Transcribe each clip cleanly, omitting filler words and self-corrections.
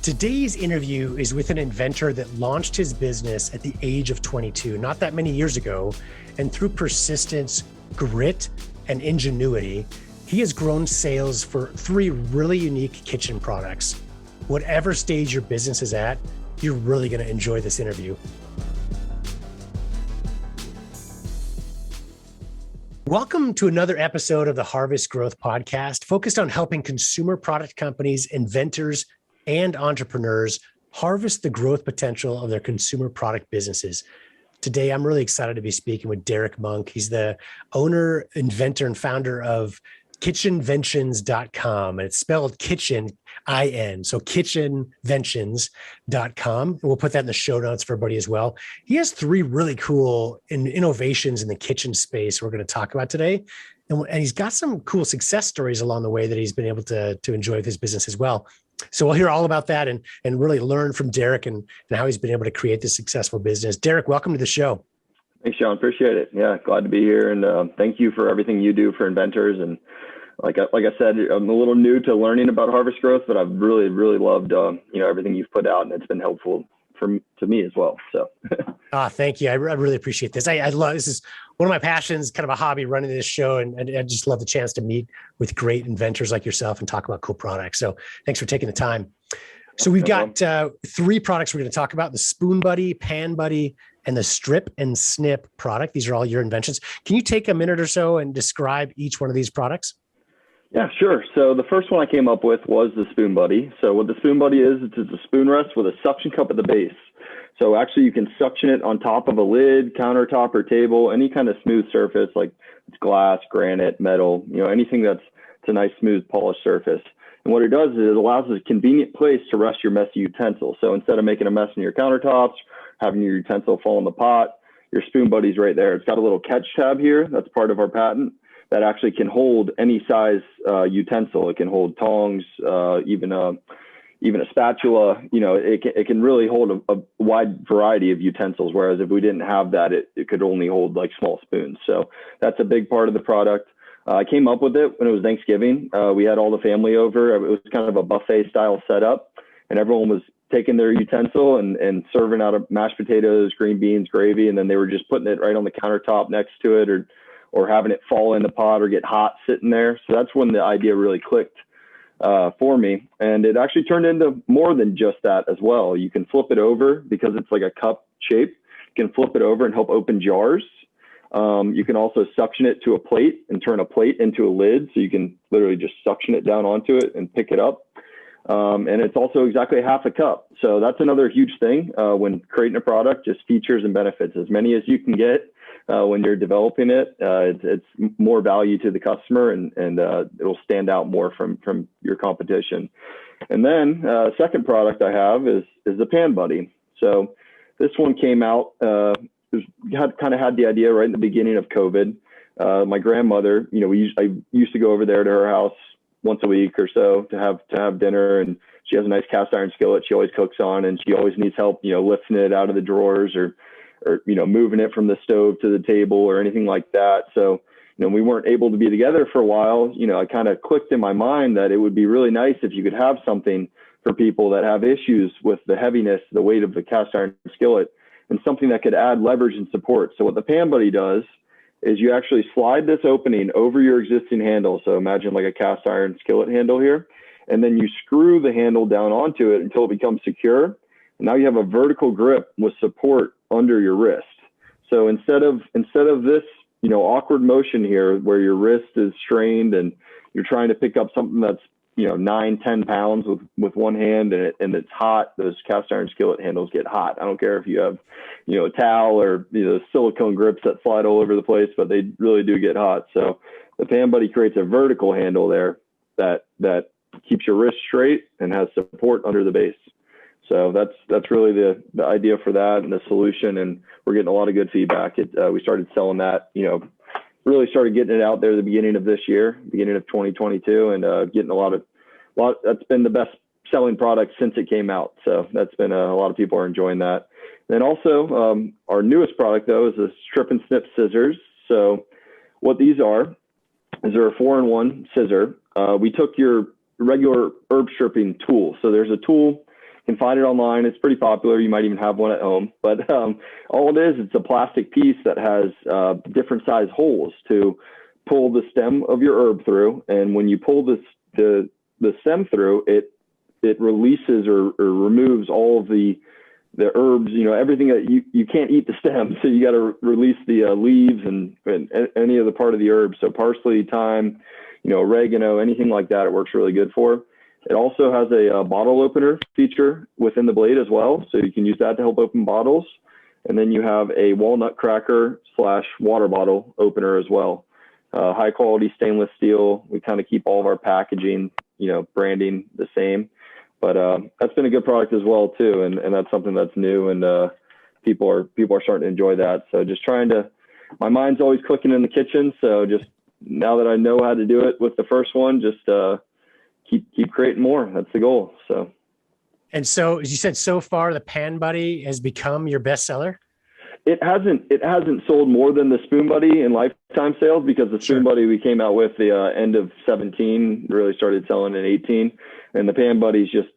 Today's interview is with an inventor that launched his business at the age of 22, not that many years ago. And through persistence, grit, and ingenuity, he has grown sales for 3 really unique kitchen products. Whatever stage your business is at, you're really going to enjoy this interview. Welcome to another episode of the Harvest Growth Podcast, focused on helping consumer product companies, inventors, and entrepreneurs harvest the growth potential of their consumer product businesses. Today, I'm really excited to be speaking with Derek Monk. He's the owner, inventor, and founder of Kitchinventions.com. And it's spelled kitchen, I-N. So kitchinventions.com. And we'll put that in the show notes for everybody as well. He has 3 really cool innovations in the kitchen space we're going to talk about today. And he's got some cool success stories along the way that he's been able to enjoy with his business as well. So we'll hear all about that and really learn from Derek and how he's been able to create this successful business. Derek, welcome to the show. Thanks, Sean. Appreciate it. Yeah, glad to be here. And thank you for everything you do for inventors. And like I said, I'm a little new to learning about harvest growth, but I've really loved everything you've put out, and it's been helpful to me as well. So thank you. I really appreciate this. I love this. Is one of my passions, kind of a hobby, running this show, and I just love the chance to meet with great inventors like yourself and talk about cool products. So thanks for taking the time. So we've got 3 products we're going to talk about: the Spoon Buddy, Pan Buddy, and the Strip and Snip product. These are all your inventions. Can you take a minute or so and describe each one of these products? Yeah, sure. So the first one I came up with was the Spoon Buddy. So what the Spoon Buddy is, it's a spoon rest with a suction cup at the base. So actually you can suction it on top of a lid, countertop, or table, any kind of smooth surface, like it's glass, granite, metal, anything it's a nice, smooth, polished surface. And what it does is it allows a convenient place to rest your messy utensils. So instead of making a mess in your countertops, having your utensil fall in the pot, your Spoon Buddy's right there. It's got a little catch tab here. That's part of our patent. That actually can hold any size utensil. It can hold tongs, even a spatula. It can really hold a wide variety of utensils. Whereas if we didn't have that, it could only hold like small spoons. So that's a big part of the product. I came up with it when it was Thanksgiving. We had all the family over. It was kind of a buffet style setup, and everyone was taking their utensil and serving out of mashed potatoes, green beans, gravy, and then they were just putting it right on the countertop next to it, or having it fall in the pot or get hot sitting there. So that's when the idea really clicked for me. And it actually turned into more than just that as well. You can flip it over because it's like a cup shape. You can flip it over and help open jars. You can also suction it to a plate and turn a plate into a lid. So you can literally just suction it down onto it and pick it up. And it's also exactly half a cup. So that's another huge thing when creating a product, just features and benefits, as many as you can get. When you're developing it, it's more value to the customer, and it'll stand out more from your competition. And then second product I have is the Pan Buddy. So this one came out, had the idea right in the beginning of COVID. My grandmother, I used to go over there to her house once a week or so to have dinner, and she has a nice cast iron skillet she always cooks on, and she always needs help, lifting it out of the drawers or moving it from the stove to the table or anything like that. So, we weren't able to be together for a while. I kind of clicked in my mind that it would be really nice if you could have something for people that have issues with the heaviness, the weight of the cast iron skillet, and something that could add leverage and support. So what the Pan Buddy does is you actually slide this opening over your existing handle. So imagine like a cast iron skillet handle here, and then you screw the handle down onto it until it becomes secure. And now you have a vertical grip with support under your wrist. So instead of this, awkward motion here where your wrist is strained and you're trying to pick up something that's, 9-10 pounds with one hand and it's hot, those cast iron skillet handles get hot. I don't care if you have, a towel or, silicone grips that slide all over the place, but they really do get hot. So the Pan Buddy creates a vertical handle there that keeps your wrist straight and has support under the base. So that's really the idea for that and the solution. And we're getting a lot of good feedback. We started selling that, really started getting it out there at the beginning of this year, beginning of 2022, and getting a lot. That's been the best selling product since it came out. So that's been a lot of people are enjoying that. Then also our newest product though is the Strip and Snip scissors. So what these are is they're a 4-in-1 scissor. We took your regular herb stripping tool. So there's a tool can find it online. It's pretty popular. You might even have one at home. But all it is, it's a plastic piece that has different size holes to pull the stem of your herb through. And when you pull the stem through, it releases or removes all of the herbs, everything that you can't eat the stem. So you got to release the leaves and any other part of the herb. So parsley, thyme, oregano, anything like that, it works really good for. It also has a bottle opener feature within the blade as well. So you can use that to help open bottles. And then you have a walnut cracker / water bottle opener as well. High quality stainless steel. We kind of keep all of our packaging, branding the same. But that's been a good product as well too, and that's something that's new, and people are starting to enjoy that. So just my mind's always clicking in the kitchen. So just now that I know how to do it with the first one, just keep creating more. That's the goal. So. And so, as you said, so far the Pan Buddy has become your bestseller. It hasn't sold more than the Spoon Buddy in lifetime sales, because the Spoon Buddy we came out with the end of 17, really started selling in 18, and the Pan Buddy's just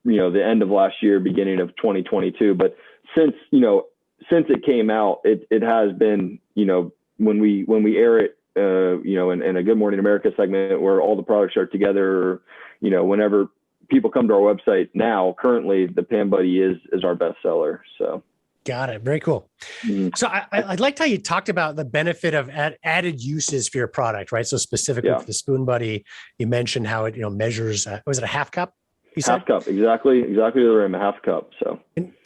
the end of last year, beginning of 2022. But since it came out, it has been, when we air it, in a Good Morning America segment where all the products are together, whenever people come to our website now, currently the Pan Buddy is our bestseller. So. Got it. Very cool. So I liked how you talked about the benefit of added uses for your product, right? So specifically for the Spoon Buddy, you mentioned how it, measures, was it a half cup? Half cup, exactly the rim, a half cup. So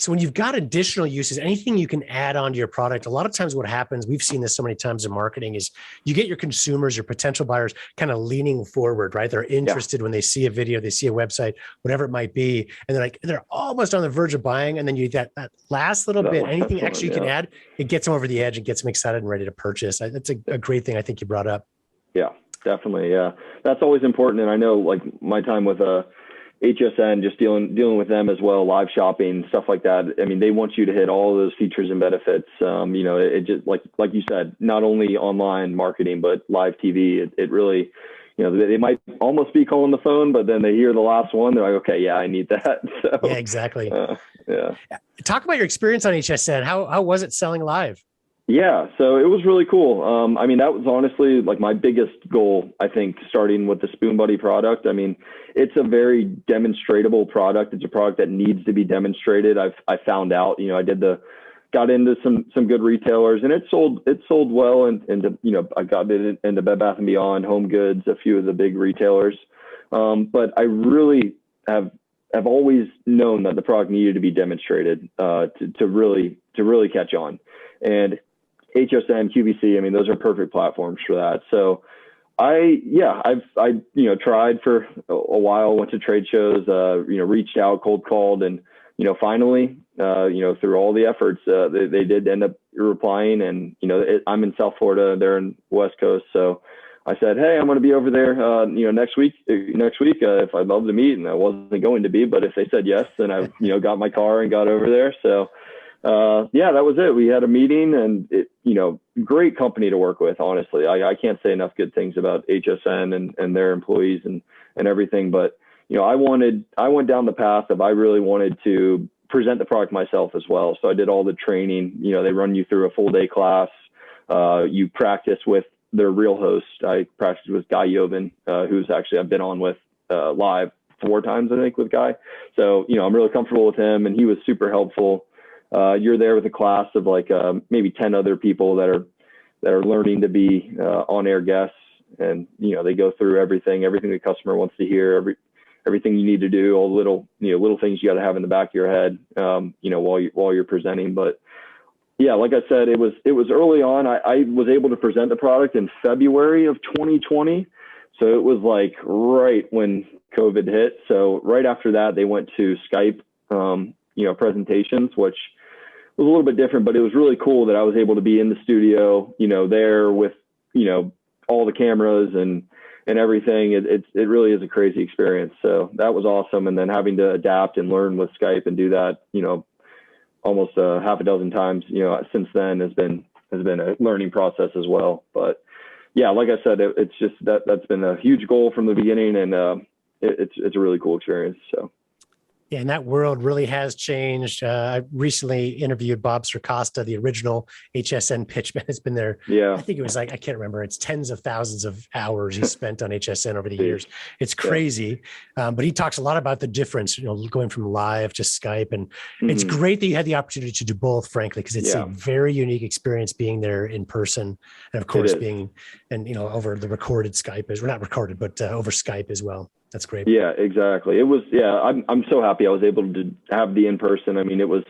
when you've got additional uses, anything you can add onto your product, a lot of times what happens, we've seen this so many times in marketing, is you get your consumers, your potential buyers kind of leaning forward, right? They're interested when they see a video, they see a website, whatever it might be. And they're almost on the verge of buying. And then you that last little bit, anything extra you can add, it gets them over the edge and gets them excited and ready to purchase. That's a great thing I think you brought up. Yeah, definitely. Yeah. That's always important. And I know, like, my time with HSN, just dealing with them as well, live shopping, stuff like that. I mean, they want you to hit all of those features and benefits. It just like you said, not only online marketing, but live TV. It really, they might almost be calling the phone, but then they hear the last one, they're like, okay, yeah, I need that. So, yeah, exactly. Yeah. Talk about your experience on HSN. How was it selling live? Yeah, so it was really cool. That was honestly like my biggest goal, I think, starting with the Spoon Buddy product. I mean, it's a very demonstratable product. It's a product that needs to be demonstrated. I found out, I got into some good retailers, and it sold well. And I got it into Bed Bath & Beyond, Home Goods, a few of the big retailers. But I really have always known that the product needed to be demonstrated to really catch on. And HSN, QVC, those are perfect platforms for that. So I tried for a while, went to trade shows, reached out, cold called, and, finally, through all the efforts, they did end up replying. And, I'm in South Florida, they're in West Coast. So I said, hey, I'm going to be over there, next week, if I'd love to meet. And I wasn't going to be, but if they said yes, then I, got my car and got over there. So that was it. We had a meeting, and great company to work with. Honestly, I can't say enough good things about HSN and their employees and everything. But, I went down the path of, I really wanted to present the product myself as well. So I did all the training. They run you through a full day class. You practice with their real host. I practiced with Guy Yovan, who's actually I've been on with live 4 times, I think, with Guy. So, I'm really comfortable with him, and he was super helpful. You're there with a class of maybe 10 other people that are learning to be on-air guests, and they go through everything the customer wants to hear, everything you need to do, all the little things you got to have in the back of your head, while you're presenting. But yeah, like I said, it was early on. I was able to present the product in February of 2020, so it was like right when COVID hit. So right after that, they went to Skype, presentations, which was a little bit different, but it was really cool that I was able to be in the studio, there with, all the cameras and everything. It really is a crazy experience. So that was awesome. And then having to adapt and learn with Skype and do that, almost half a dozen times, since then has been a learning process as well. But yeah, like I said, it's just that's been a huge goal from the beginning, and it's a really cool experience. So. Yeah, and that world really has changed. I recently interviewed Bob Sircosta, the original HSN pitchman. Has been there. I Yeah. think it was like, I can't remember. It's tens of thousands of hours he spent on HSN over the Jeez. years. It's Yeah. crazy. But he talks a lot about the difference, going from live to Skype. And it's Hmm. great that you had the opportunity to do both, frankly, because it's a Yeah, very unique experience being there in person. And of it course, is. over the recorded Skype is, we're not recorded, but over Skype as well. That's great. Yeah, exactly. It was, yeah, I'm so happy I was able to have the in-person. I mean, it's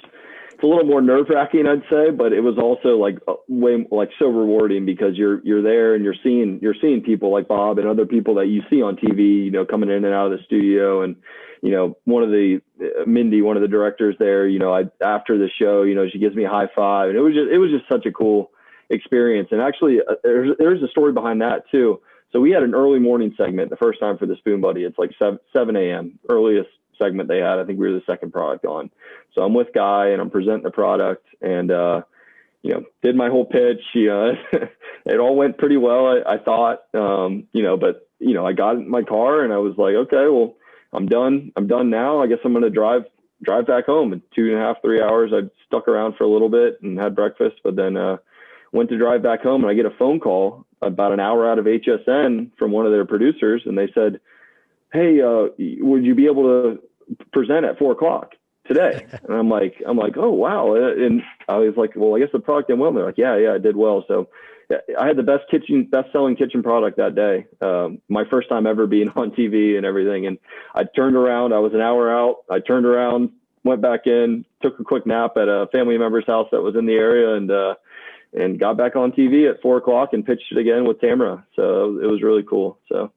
a little more nerve-wracking, I'd say, but it was also like way like so rewarding because you're there and you're seeing people like Bob and other people that you see on TV, coming in and out of the studio. And, Mindy, one of the directors there, after the show, she gives me a high five, and it was just such a cool experience. And actually there's a story behind that too. So we had an early morning segment the first time for the Spoon Buddy. It's like 7 a.m. earliest segment they had. I think we were the second product on. So I'm with Guy and I'm presenting the product and, did my whole pitch. It all went pretty well, I thought, but I got in my car and I was like, okay, well, I'm done now. I guess I'm going to drive back home in 2.5, 3 hours. I stuck around for a little bit and had breakfast, but then, went to drive back home and I get a phone call about an hour out of HSN from one of their producers. And they said, hey, would you be able to present at 4:00 today? And I'm like, oh, wow. And I was like, well, I guess the product did well. And they're like, yeah, I did well. So I had the best selling kitchen product that day. My first time ever being on TV and everything. And I turned around, I was an hour out. I turned around, went back in, took a quick nap at a family member's house that was in the area and got back on TV at 4:00 and pitched it again with Tamara. So it was really cool. So.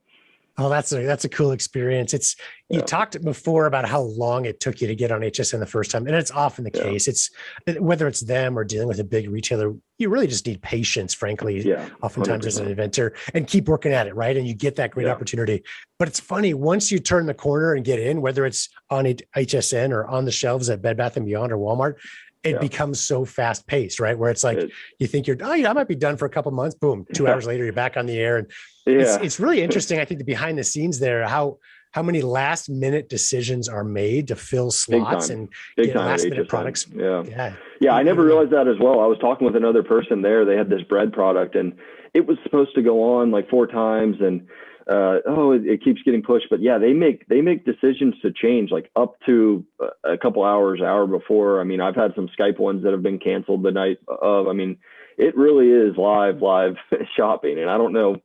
Oh, that's a cool experience. You talked before about how long it took you to get on HSN the first time. And it's often the case. It's whether it's them or dealing with a big retailer, you really just need patience, frankly, oftentimes 100%. as an inventor, and keep working at it. Right. And you get that great opportunity. But it's funny, once you turn the corner and get in, whether it's on HSN or on the shelves at Bed Bath & Beyond or Walmart, it becomes so fast paced, right? Where it's like, you think I might be done for a couple of months. Boom. 2 hours later, you're back on the air. And it's really interesting. I think the behind the scenes there, how many last minute decisions are made to fill slots and get last minute products. Yeah. I never realized that as well. I was talking with another person there. They had this bread product and it was supposed to go on like 4 times and, it keeps getting pushed, but they make decisions to change like up to a couple hours, hour before. I mean, I've had some Skype ones that have been canceled the night of. I mean, it really is live shopping. And I don't know,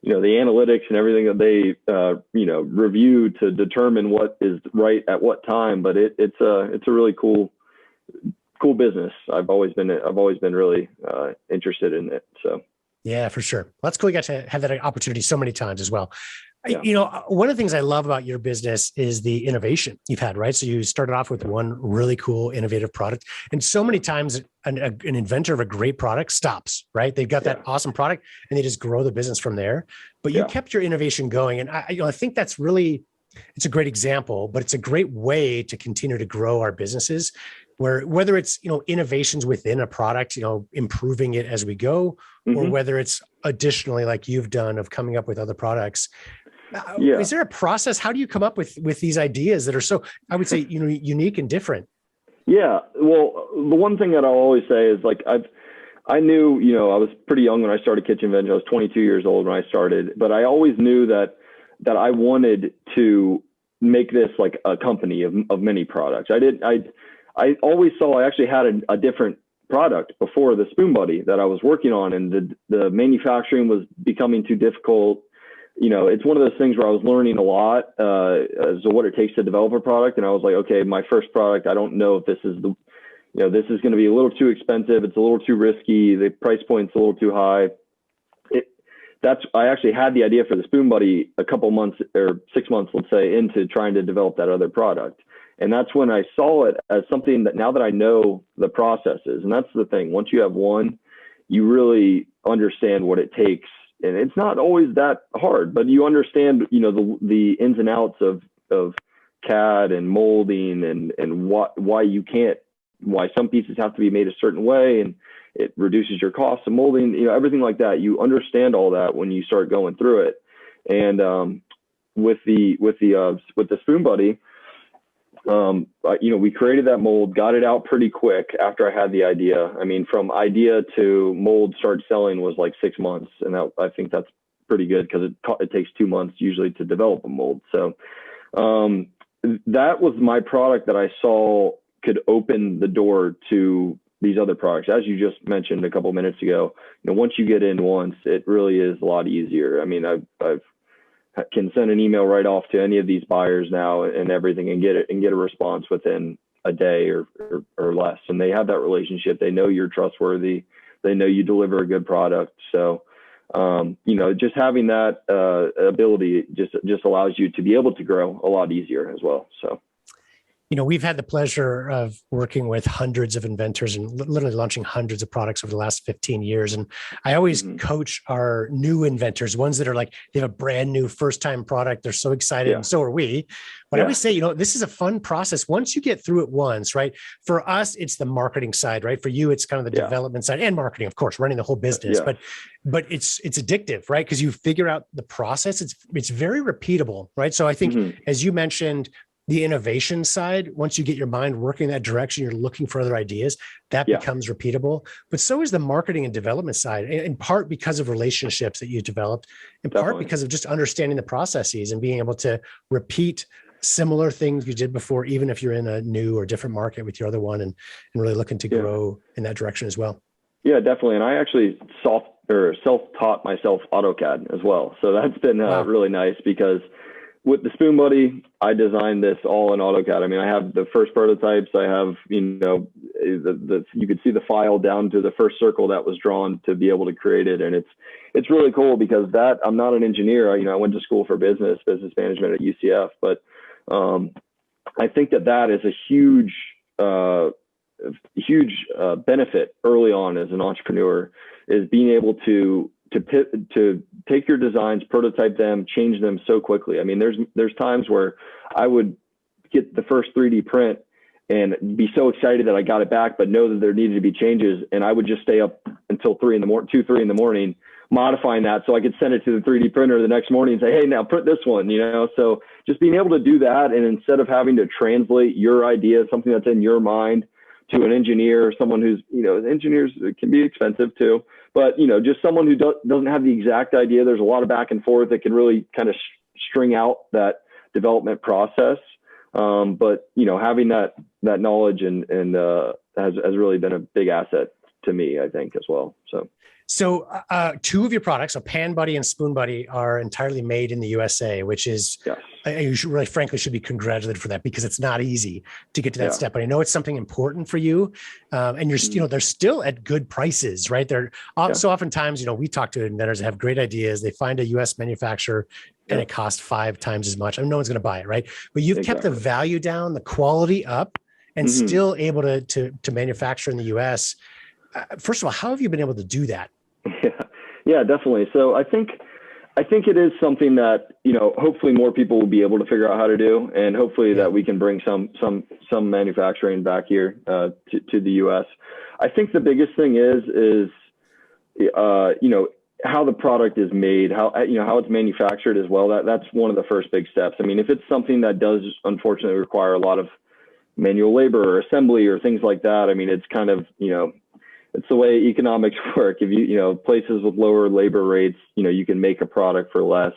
the analytics and everything that they, review to determine what is right at what time, but it's a really cool business. I've always been really, interested in it. So. Yeah, for sure. Well, that's cool. You got to have that opportunity so many times as well. One of the things I love about your business is the innovation you've had, right? So you started off with one really cool, innovative product. And so many times an inventor of a great product stops, right? They've got that awesome product and they just grow the business from there. But you kept your innovation going. And I think that's really, it's a great example, but it's a great way to continue to grow our businesses whether it's, innovations within a product, improving it as we go, or whether it's additionally like you've done of coming up with other products. Is there a process? How do you come up with these ideas that are so, I would say, unique and different? Yeah. Well, the one thing that I'll always say is like, I knew, I was pretty young when I started Kitchinventions. I was 22 years old when I started, but I always knew that I wanted to make this like a company of many products. I always saw I actually had a different product before the Spoon Buddy that I was working on, and the manufacturing was becoming too difficult. It's one of those things where I was learning a lot as to what it takes to develop a product. And I was like, okay, my first product, I don't know if this is this is going to be a little too expensive. It's a little too risky. The price point's a little too high. I actually had the idea for the Spoon Buddy a couple months or 6 months, let's say, into trying to develop that other product. And that's when I saw it as something that now that I know the processes, and that's the thing, once you have one, you really understand what it takes. And it's not always that hard, but you understand, the ins and outs of CAD and molding and why some pieces have to be made a certain way, and it reduces your cost of molding, everything like that. You understand all that when you start going through it. And with the Spoon Buddy, we created that mold, got it out pretty quick after I had the idea. I mean, from idea to mold start selling was like 6 months. And I think that's pretty good because it takes 2 months usually to develop a mold. So that was my product that I saw could open the door to these other products. As you just mentioned a couple of minutes ago, once you get in once, it really is a lot easier. I mean, I've can send an email right off to any of these buyers now and everything and get a response within a day or less. And they have that relationship. They know you're trustworthy. They know you deliver a good product. So, just having that ability just allows you to be able to grow a lot easier as well. So. We've had the pleasure of working with hundreds of inventors and literally launching hundreds of products over the last 15 years. And I always coach our new inventors, ones that are like, they have a brand new first time product. They're so excited. And so are we. But I always say, this is a fun process. Once you get through it once, right? For us, it's the marketing side, right? For you, it's kind of the development side and marketing, of course, running the whole business. But it's addictive, right? Because you figure out the process. It's very repeatable, right? So I think, as you mentioned, the innovation side, once you get your mind working in that direction, you're looking for other ideas, that becomes repeatable. But so is the marketing and development side, in part because of relationships that you developed, in part because of just understanding the processes and being able to repeat similar things you did before, even if you're in a new or different market with your other one and really looking to grow in that direction as well. Yeah, definitely. And I actually self-taught myself AutoCAD as well. So that's been really nice because with the Spoon Buddy, I designed this all in AutoCAD. I mean, I have the first prototypes. I have, you could see the file down to the first circle that was drawn to be able to create it. And it's really cool because I'm not an engineer. I went to school for business management at UCF, but I think that is a huge benefit early on as an entrepreneur, is being able to take your designs, prototype them, change them so quickly. I mean, there's times where I would get the first 3D print and be so excited that I got it back, but know that there needed to be changes. And I would just stay up until 3 in the morning, modifying that so I could send it to the 3D printer the next morning and say, hey, now print this one, So just being able to do that. And instead of having to translate your idea, something that's in your mind, to an engineer, someone who's, engineers can be expensive too, but, just someone who doesn't have the exact idea. There's a lot of back and forth that can really kind of string out that development process. But, having that knowledge and has really been a big asset to me, I think, as well. So two of your products, so Pan Buddy and Spoon Buddy, are entirely made in the USA, which is, you should really, frankly, should be congratulated for that because it's not easy to get to that step. But I know it's something important for you, and you're, they're still at good prices, right? They're so oftentimes, we talk to inventors that have great ideas. They find a US manufacturer and it costs 5 times as much. I mean, no one's going to buy it, right? But you've kept the value down, the quality up, and still able to manufacture in the US. First of all, how have you been able to do that? Yeah, definitely. So I think it is something that, hopefully more people will be able to figure out how to do, and hopefully that we can bring some manufacturing back here to the US. I think the biggest thing is how the product is made, how it's manufactured as well. That's one of the first big steps. I mean, if it's something that does unfortunately require a lot of manual labor or assembly or things like that, I mean, it's kind of, it's the way economics work. If places with lower labor rates, you can make a product for less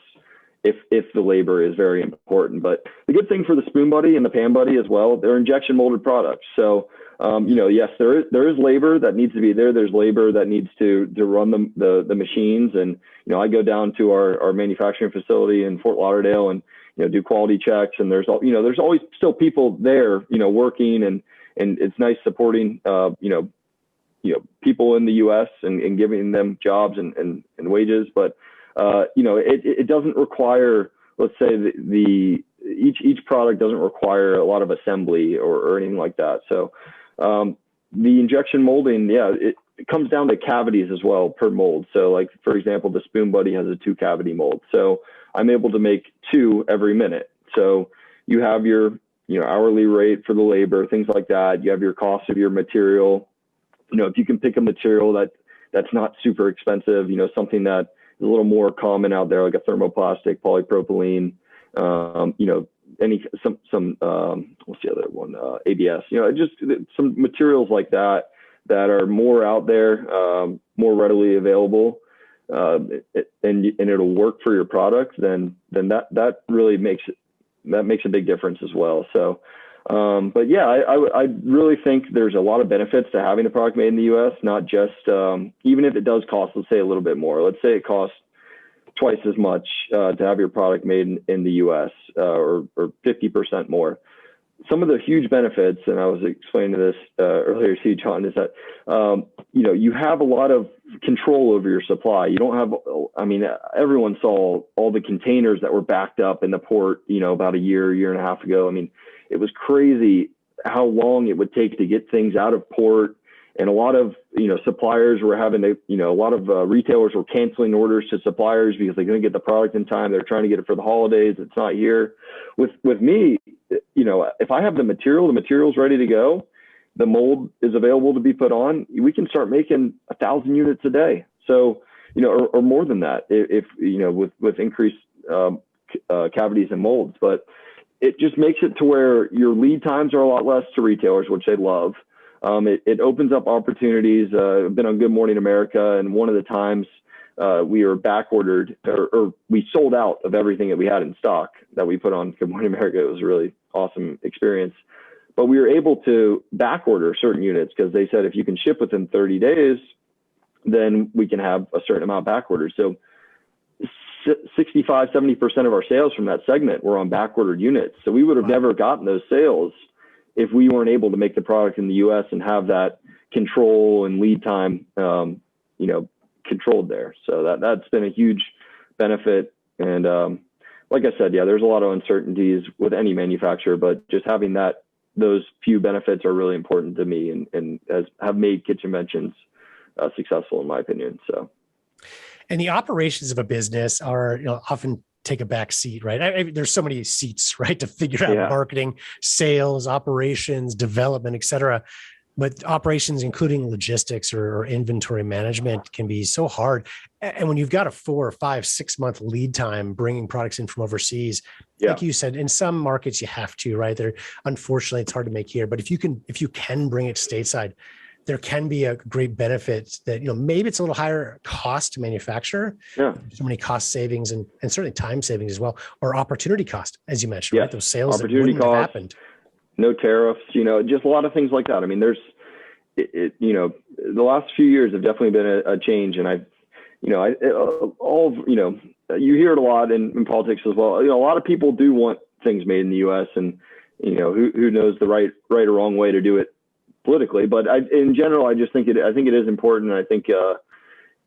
if the labor is very important. But the good thing for the Spoon Buddy and the Pan Buddy as well, they're injection molded products. So, yes, there is labor that needs to be there. There's labor that needs to run the machines. And, I go down to our manufacturing facility in Fort Lauderdale and, do quality checks. And there's always still people there, working, and it's nice supporting, people in the U.S. and giving them jobs and wages, but it doesn't require, let's say, each product doesn't require a lot of assembly or anything like that. So the injection molding, it comes down to cavities as well per mold. So, like for example, the Spoon Buddy has a 2-cavity mold, so I'm able to make 2 every minute. So you have your hourly rate for the labor, things like that. You have your cost of your material. If you can pick a material that's not super expensive, something that is a little more common out there, like a thermoplastic, polypropylene, what's the other one? ABS, just some materials like that are more out there, more readily available, and it'll work for your product, then that really makes a big difference as well. So, but yeah, I really think there's a lot of benefits to having a product made in the U.S., not just, even if it does cost, let's say a little bit more, let's say it costs twice as much to have your product made in the U.S. Or 50% more. Some of the huge benefits, and I was explaining this earlier to you, John, is that you have a lot of control over your supply. You don't have, everyone saw all the containers that were backed up in the port, about a year and a half ago. I mean, it was crazy how long it would take to get things out of port. And a lot of, suppliers were having to, a lot of retailers were canceling orders to suppliers because they couldn't get the product in time. They're trying to get it for the holidays. It's not here. With me, if I have the material's ready to go, the mold is available to be put on, we can start making 1,000 units a day. So, or more than that, if with increased cavities and molds. But it just makes it to where your lead times are a lot less to retailers, which they love. It opens up opportunities. I've been on Good Morning America, and one of the times we were back ordered or we sold out of everything that we had in stock that we put on Good Morning America. It was a really awesome experience. But we were able to back order certain units because they said if you can ship within 30 days, then we can have a certain amount back ordered. So 65, 70% of our sales from that segment were on back ordered units. So we would have never gotten those sales if we weren't able to make the product in the US and have that control and lead time, controlled there. So that's been a huge benefit. And like I said, yeah, there's a lot of uncertainties with any manufacturer, but just having those few benefits are really important to me and have made Kitchinventions successful in my opinion. So. And the operations of a business are often take a back seat, right? There's so many seats, right, to figure out marketing, sales, operations, development, et cetera. But operations, including logistics or inventory management, can be so hard. And when you've got a 4 or 5, 6 month lead time bringing products in from overseas, like you said, in some markets you have to, right? Unfortunately, it's hard to make here. But if you can bring it stateside, there can be a great benefit that, maybe it's a little higher cost to manufacture, so many cost savings and certainly time savings as well, or opportunity cost, as you mentioned, right? Those sales that wouldn't have happened. No tariffs, just a lot of things like that. I mean, there's, the last few years have definitely been a change. And you hear it a lot in politics as well. A lot of people do want things made in the U.S. and, who knows the right or wrong way to do it politically, but in general, I think it is important. I think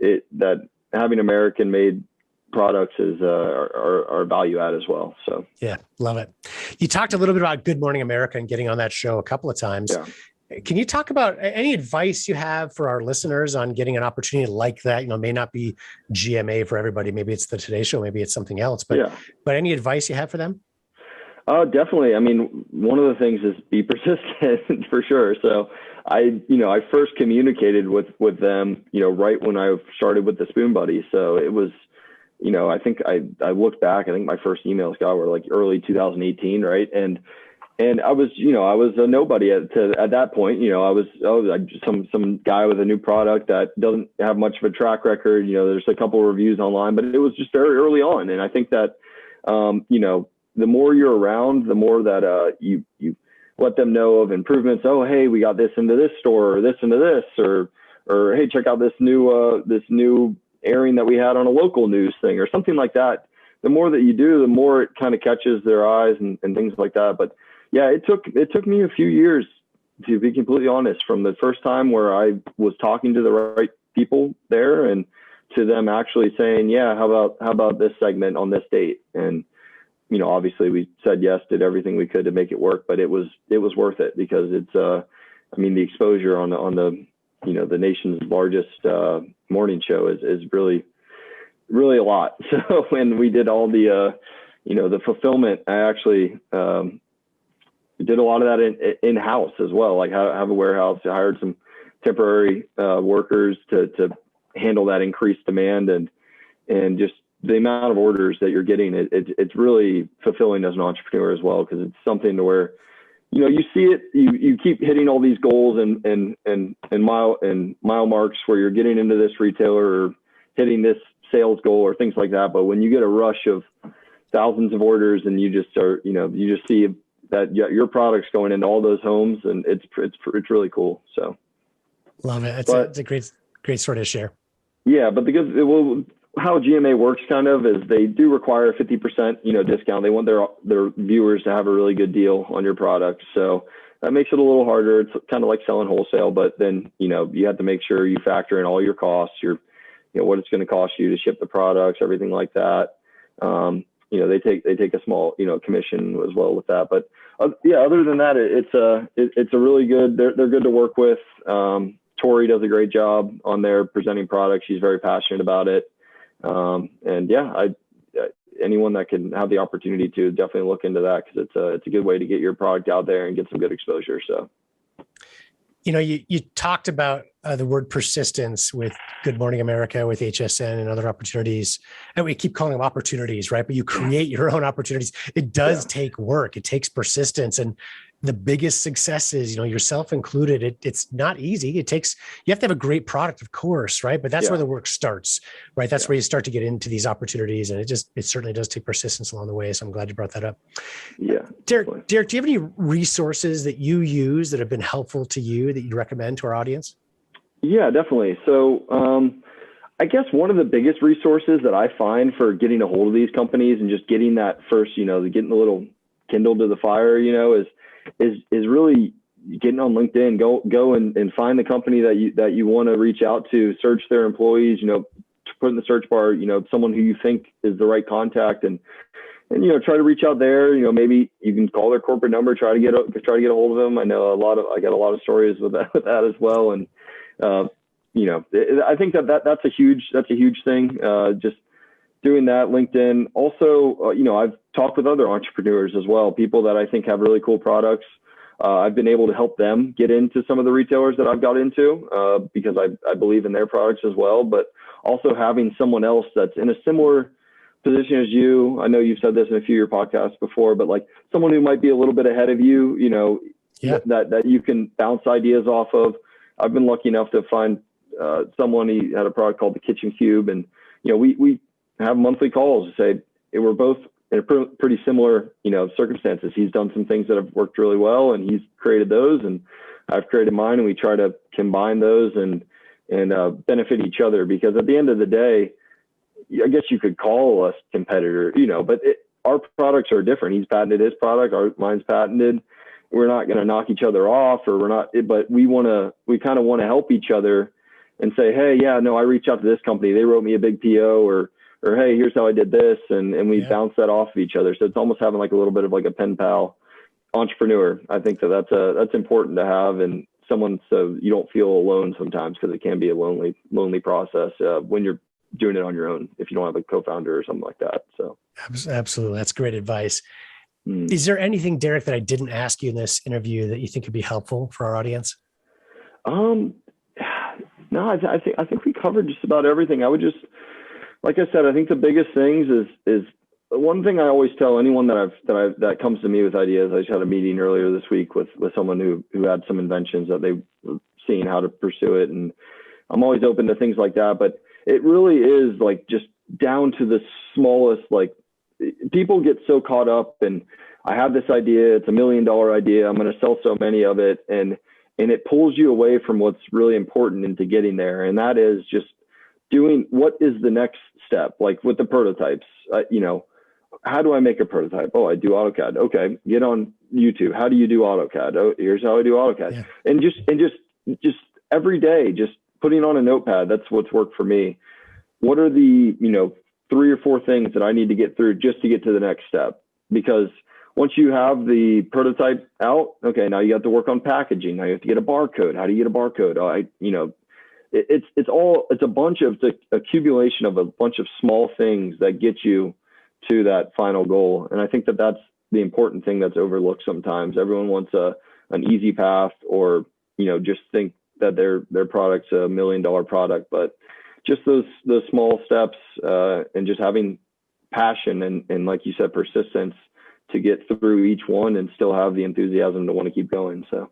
that having American made products is our value add as well. So yeah, love it. You talked a little bit about Good Morning America and getting on that show a couple of times. Yeah. Can you talk about any advice you have for our listeners on getting an opportunity like that? May not be GMA for everybody. Maybe it's the Today Show. Maybe it's something else. But any advice you have for them? Definitely. I mean, one of the things is be persistent for sure. So I first communicated with them, right when I started with the Spoon Buddy. So it was, I think I looked back, I think my first emails were like early 2018. Right. And I was, I was a nobody at that point. I was some guy with a new product that doesn't have much of a track record. There's a couple of reviews online, but it was just very early on. And I think that, the more you're around, the more that you let them know of improvements. Oh, hey, we got this into this store, or this into this, or hey, check out this new airing that we had on a local news thing, or something like that. The more that you do, the more it kind of catches their eyes and things like that. But yeah, it took me a few years, to be completely honest, from the first time where I was talking to the right people there and to them actually saying, yeah, how about this segment on this date? And obviously we said yes, did everything we could to make it work, but it was worth it because it's, the exposure on the, the nation's largest morning show is really, really a lot. So when we did all the, the fulfillment, I actually did a lot of that in-house as well. Like have a warehouse. I hired some temporary workers to handle that increased demand and just the amount of orders that you're getting, it's really fulfilling as an entrepreneur as well, because it's something to where, you see it, you keep hitting all these goals and mile marks where you're getting into this retailer or hitting this sales goal or things like that. But when you get a rush of thousands of orders and you just see that your product's going into all those homes, and it's really cool. So love it. It's a great sort of share. Yeah, but how GMA works kind of is they do require a 50% discount. They want their viewers to have a really good deal on your product. So that makes it a little harder. It's kind of like selling wholesale, but then you have to make sure you factor in all your costs, what it's going to cost you to ship the products, everything like that. They take a small commission as well with that. But other than that, it's a really good. They're good to work with. Tori does a great job on their presenting products. She's very passionate about it. Anyone that can have the opportunity to definitely look into that, because it's a good way to get your product out there and get some good exposure. So, you talked about the word persistence with Good Morning America, with HSN and other opportunities, and we keep calling them opportunities, right? But you create your own opportunities. It does take work. It takes persistence, and the biggest successes, yourself included, it's not easy. You have to have a great product, of course, right? But that's where the work starts, right? That's where you start to get into these opportunities. And it certainly does take persistence along the way. So I'm glad you brought that up. Yeah. Derek, do you have any resources that you use that have been helpful to you that you'd recommend to our audience? Yeah, definitely. So, I guess one of the biggest resources that I find for getting a hold of these companies and just getting that first, getting the little kindle to the fire, is really getting on LinkedIn. Go and find the company that you want to reach out to, search their employees, put in the search bar, someone who you think is the right contact, and try to reach out there. Maybe you can call their corporate number, try to get a hold of them. I know I got a lot of stories with that as well. And I think that's a huge thing. Just doing that. LinkedIn. Also, I've talked with other entrepreneurs as well, people that I think have really cool products. I've been able to help them get into some of the retailers that I've got into, because I believe in their products as well. But also having someone else that's in a similar position as you. I know you've said this in a few of your podcasts before, but like someone who might be a little bit ahead of you, that you can bounce ideas off of. I've been lucky enough to find someone. He had a product called the Kitchen Cube, and we have monthly calls to say we're both in a pretty similar circumstances. He's done some things that have worked really well, and he's created those, and I've created mine, and we try to combine those and benefit each other. Because at the end of the day, I guess you could call us competitor, but our products are different. He's patented his product, mine's patented. We're not going to knock each other off, or we're not, but we kind of want to help each other and say, hey, I reached out to this company. They wrote me a big PO, or hey, here's how I did this. And we bounce that off of each other. So it's almost having like a little bit of like a pen pal entrepreneur. I think that's important to have, and someone, so you don't feel alone sometimes, because it can be a lonely process when you're doing it on your own, if you don't have a co-founder or something like that. So absolutely. That's great advice. Is there anything, Derek, that I didn't ask you in this interview that you think could be helpful for our audience? No, I think we covered just about everything. I would just, like I said, I think the biggest things is one thing I always tell anyone that comes to me with ideas. I just had a meeting earlier this week with someone who had some inventions that they were seeing how to pursue it. And I'm always open to things like that, but it really is like just down to the smallest, like people get so caught up, and I have this idea, it's $1 million idea, I'm going to sell so many of it. And it pulls you away from what's really important into getting there. And that is just doing, what is the next step? Like with the prototypes, how do I make a prototype? Oh, I do AutoCAD. Okay. Get on YouTube. How do you do AutoCAD? Oh, here's how I do AutoCAD. Yeah. And just every day, just putting on a notepad. That's what's worked for me. What are the, 3 or 4 things that I need to get through just to get to the next step? Because once you have the prototype out, okay, now you have to work on packaging. Now you have to get a barcode. How do you get a barcode? It's a bunch of the accumulation of a bunch of small things that get you to that final goal. And I think that that's the important thing that's overlooked sometimes. Everyone wants an easy path, or, just think that their product's $1 million product, but just those small steps, and just having passion and like you said, persistence to get through each one and still have the enthusiasm to want to keep going. So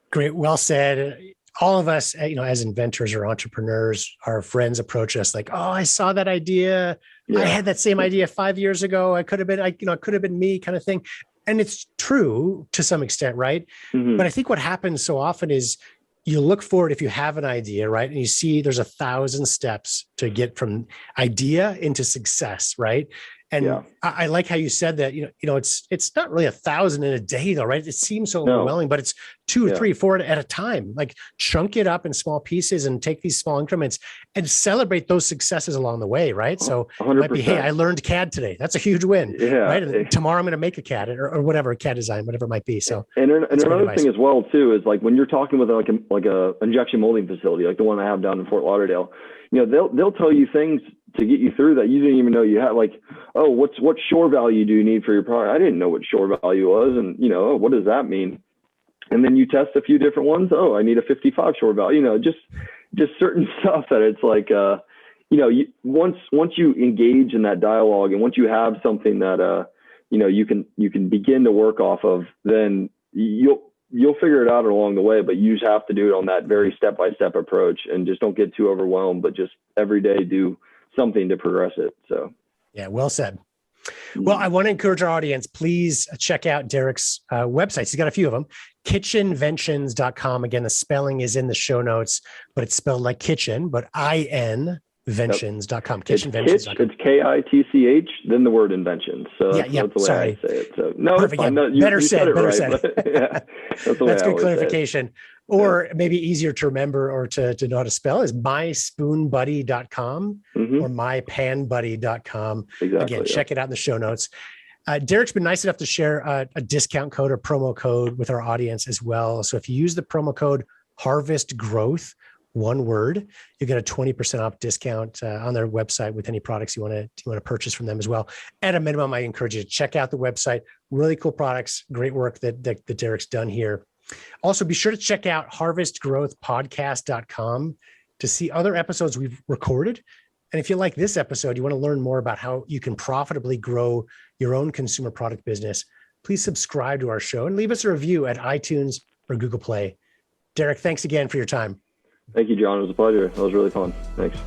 great. Well said. All of us, as inventors or entrepreneurs, our friends approach us like, oh, I saw that idea. I had that same idea 5 years ago. It could have been me, kind of thing. And it's true to some extent, right? Mm-hmm. But I think what happens so often is you look forward, if you have an idea, right? And you see there's 1,000 steps to get from idea into success, right? And I like how you said that, it's not really 1,000 in a day though, right? It seems so overwhelming, but it's 2 or 3, 4 at a time. Like chunk it up in small pieces and take these small increments and celebrate those successes along the way, right? So 100%. It might be, hey, I learned CAD today. That's a huge win, right? And tomorrow I'm going to make a CAD or whatever, CAD design, whatever it might be. So, and another thing as well too is like when you're talking with like a injection molding facility, like the one I have down in Fort Lauderdale, they'll tell you things to get you through that you didn't even know you had. Like, oh, what shore value do you need for your product? I didn't know what shore value was, and what does that mean? And then you test a few different ones. Oh, I need a 55 shore value. Just certain stuff that it's like, once you engage in that dialogue, and once you have something that you can begin to work off of, then you'll figure it out along the way, but you just have to do it on that very step-by-step approach, and just don't get too overwhelmed, but just every day do something to progress it. So, yeah, well said. Well, I want to encourage our audience, please check out Derek's websites. He's got a few of them. Kitchinventions.com. Again, the spelling is in the show notes, but it's spelled like kitchen, but inventions.com. Kitchinventions.com. It's KITCH, then the word invention. So that's the way I say it. So no, perfect. it's fine. No, better said. Right, said. That's good clarification. Or maybe easier to remember or to know how to spell is myspoonbuddy.com or mypanbuddy.com. Exactly, Again, check it out in the show notes. Derek's been nice enough to share a discount code or promo code with our audience as well. So if you use the promo code Harvest Growth, one word, you get a 20% off discount on their website with any products you want to purchase from them as well. At a minimum, I encourage you to check out the website. Really cool products, great work that Derek's done here. Also, be sure to check out harvestgrowthpodcast.com to see other episodes we've recorded. And if you like this episode, you want to learn more about how you can profitably grow your own consumer product business, please subscribe to our show and leave us a review at iTunes or Google Play. Derek, thanks again for your time. Thank you, John. It was a pleasure. That was really fun. Thanks.